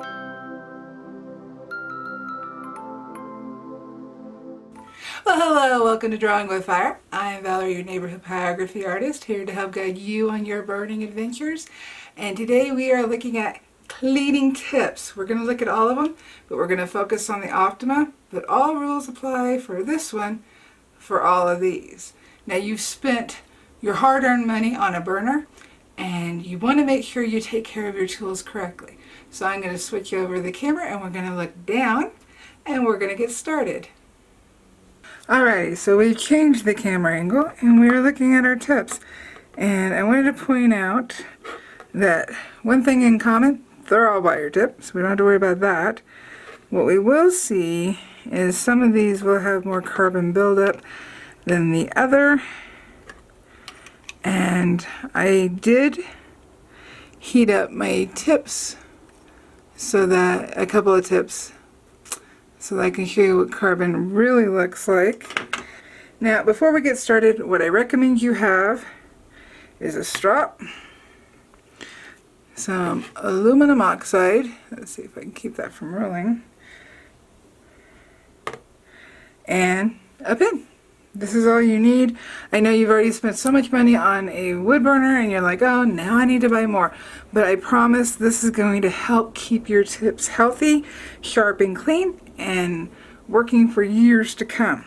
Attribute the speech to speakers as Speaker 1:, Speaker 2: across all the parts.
Speaker 1: Well, hello, welcome to Drawing with Fire. I'm Valarie, your neighborhood pyrography artist, here to help guide you on your burning adventures. And today we are looking at cleaning tips. We're going to look at all of them, but we're going to focus on the Optima. But all rules apply for this one for all of these. Now, you've spent your hard-earned money on a burner, and you want to make sure you take care of your tools correctly. So I'm going to switch over the camera, and we're going to look down, and we're going to get started. Alrighty, so we've changed the camera angle and we're looking at our tips. And I wanted to point out that one thing in common, they're all wire tips. We don't have to worry about that. What we will see is some of these will have more carbon buildup than the other. And I did heat up my tips so that a couple of tips so that I can show you what carbon really looks like. Now, before we get started, what I recommend you have is a Strop, some aluminum oxide, let's see if I can keep that from rolling, and a pin. This is all you need. I know you've already spent so much money on a wood burner and you're like, oh, now I need to buy more. But I promise this is going to help keep your tips healthy, sharp, and clean, and working for years to come.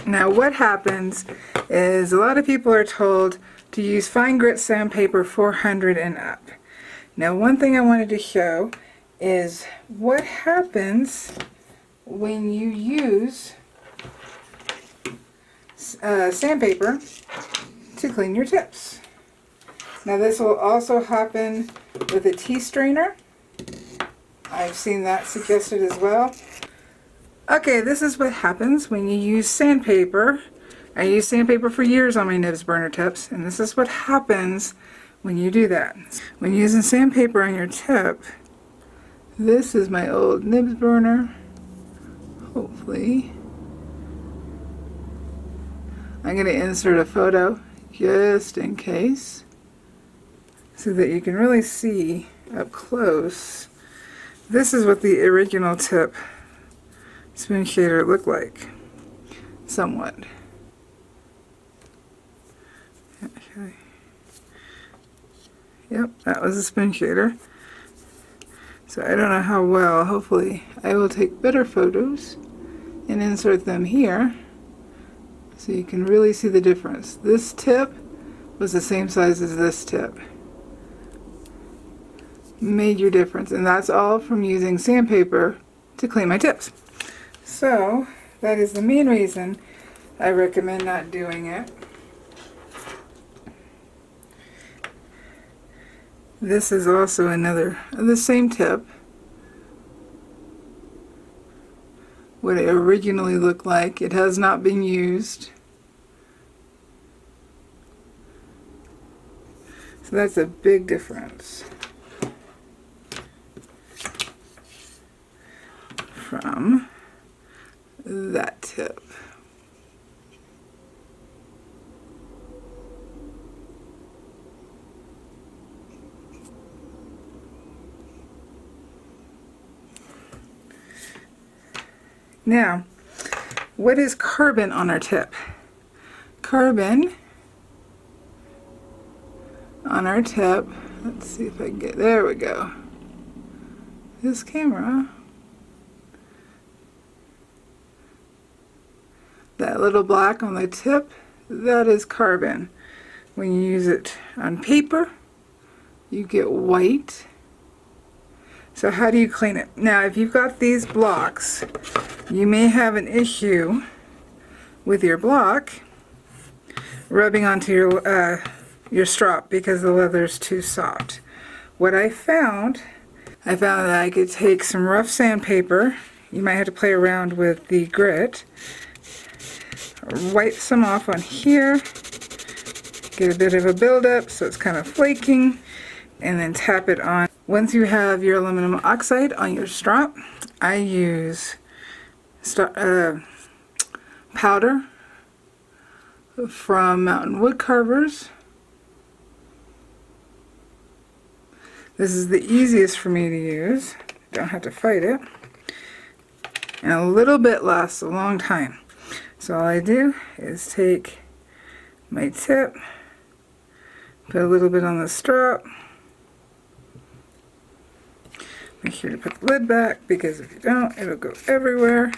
Speaker 1: Now, what happens is a lot of people are told to use fine grit sandpaper 400 and up. Now, one thing I wanted to show is what happens when you use sandpaper to clean your tips. Now, this will also happen with a tea strainer. I've seen that suggested as well. Okay, this is what happens when you use sandpaper. I used sandpaper for years on my nibs burner tips, and this is what happens when you do that. When using sandpaper on your tip, this is my old nibs burner. Hopefully, I'm going to insert a photo just in case so that you can really see up close. This is what the original tip spoon shader looked like, somewhat. Okay. Yep, that was a spoon shader. So I don't know how well, hopefully I will take better photos and insert them here so you can really see the difference. This tip was the same size as this tip. Major difference, and that's all from using sandpaper to clean my tips. So that is the main reason I recommend not doing it. This is also another, the same tip, what it originally looked like. It has not been used. So that's a big difference from that tip. Now, what is carbon on our tip? Carbon on our tip, let's see if I can get, there we go. This camera, that little black on the tip, that is carbon. When you use it on paper, you get white. So how do you clean it? Now, if you've got these blocks, you may have an issue with your block rubbing onto your strop because the leather is too soft. What I found that I could take some rough sandpaper. You might have to play around with the grit. Wipe some off on here. Get a bit of a buildup so it's kind of flaking, and then tap it on. Once you have your aluminum oxide on your strop, I use powder from Mountain Woodcarvers. This is the easiest for me to use. Don't have to fight it. And a little bit lasts a long time. So all I do is take my tip, put a little bit on the strop, make sure to put the lid back because if you don't, it'll go everywhere.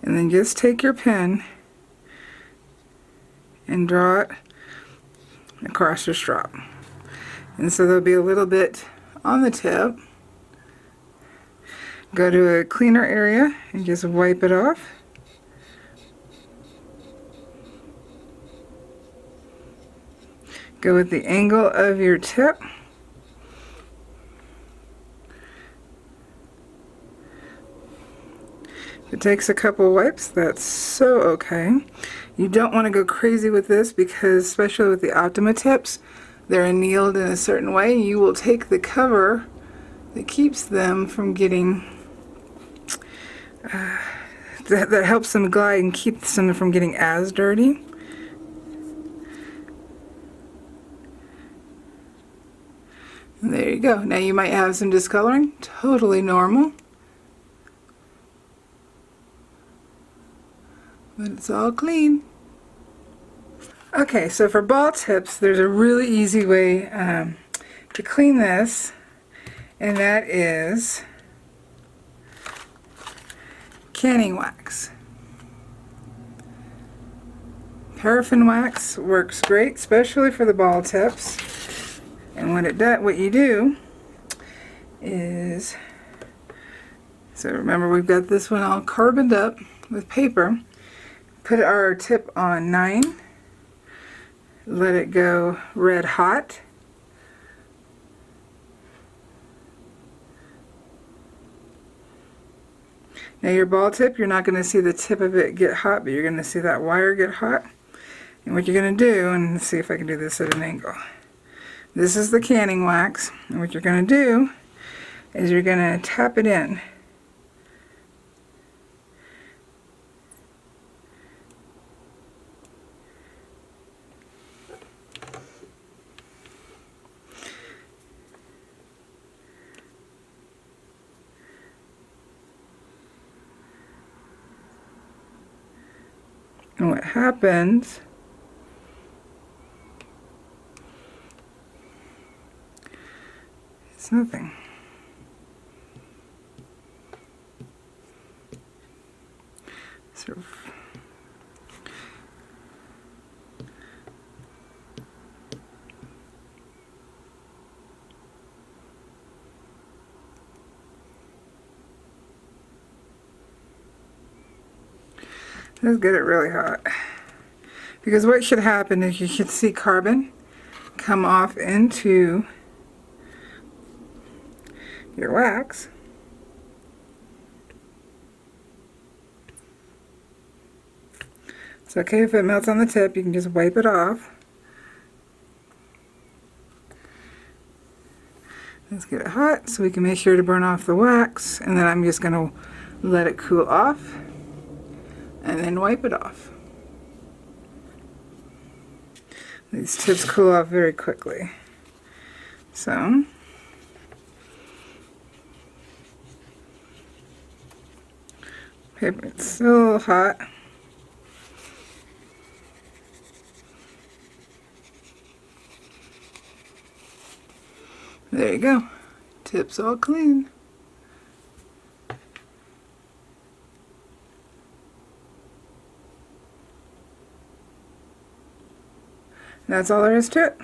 Speaker 1: And then just take your pen and draw it across your strop. And so there'll be a little bit on the tip. Go to a cleaner area and just wipe it off. Go with the angle of your tip. If it takes a couple wipes, that's so okay. You don't want to go crazy with this because, especially with the Optima tips, they're annealed in a certain way. You will take the cover that keeps them from getting, that helps them glide and keeps them from getting as dirty. And there you go. Now you might have some discoloring, totally normal. But it's all clean. Okay, so for ball tips, there's a really easy way to clean this, and that is canning wax. Paraffin wax works great, especially for the ball tips. And what you do is, so remember we've got this one all carboned up with paper. Put our tip on 9. Let it go red hot. Now your ball tip, you're not going to see the tip of it get hot, but you're going to see that wire get hot. And what you're going to do, and let's see if I can do this at an angle. This is the canning wax, and what you're going to do is you're going to tap it in. And what happens is nothing. Sort of. Let's get it really hot. Because what should happen is you should see carbon come off into your wax. It's okay if it melts on the tip, you can just wipe it off. Let's get it hot so we can make sure to burn off the wax, and then I'm just going to let it cool off and then wipe it off. These tips cool off very quickly. So paper, it's still hot. There you go. Tips all clean. That's all there is to it.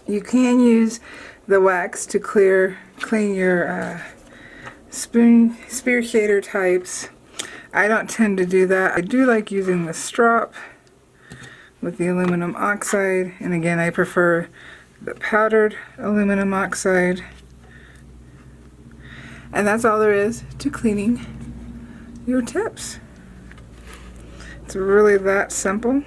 Speaker 1: You can use the wax to clean your spear shader types. I don't tend to do that. I do like using the Strop with the aluminum oxide, and again I prefer the powdered aluminum oxide. And that's all there is to cleaning your tips. It's really that simple.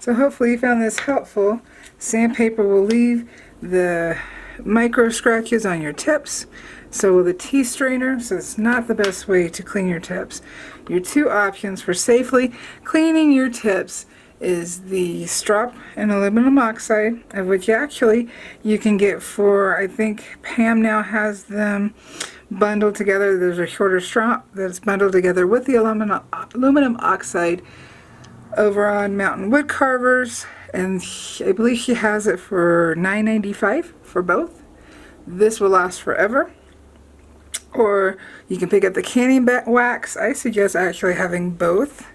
Speaker 1: So hopefully you found this helpful. Sandpaper will leave the micro scratches on your tips. So will the tea strainer, so it's not the best way to clean your tips. Your two options for safely cleaning your tips is the Strop and Aluminum Oxide, of which actually you can get for, I think Pam now has them bundled together. There's a shorter strop that's bundled together with the aluminum oxide over on Mountain Woodcarvers, and I believe she has it for $9.95 for both. This will last forever. Or you can pick up the canning wax. I suggest actually having both.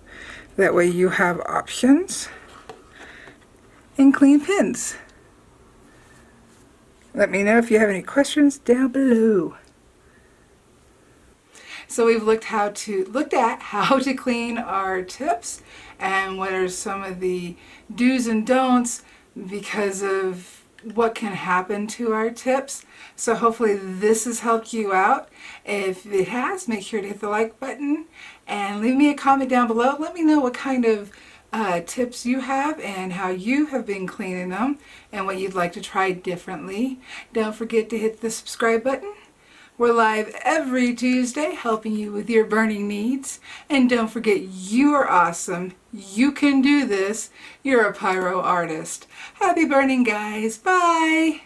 Speaker 1: That way you have options. And clean pins. Let me know if you have any questions down below. So we've looked at how to clean our tips and what are some of the do's and don'ts because of what can happen to our tips. So hopefully this has helped you out. If it has, make sure to hit the like button and leave me a comment down below. Let me know what kind of tips you have and how you have been cleaning them and what you'd like to try differently. Don't forget to hit the subscribe button. We're live every Tuesday helping you with your burning needs. And don't forget, you are awesome. You can do this. You're a pyro artist. Happy burning, guys. Bye.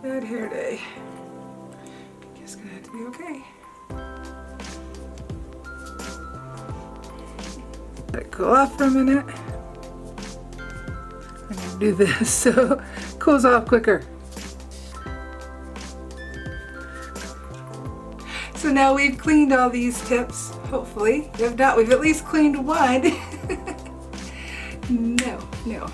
Speaker 1: Bad hair day. Guess gonna have to be okay. Let it cool off for a minute. I'm gonna do this so it cools off quicker. So now we've cleaned all these tips, hopefully. If not, we've at least cleaned one. No.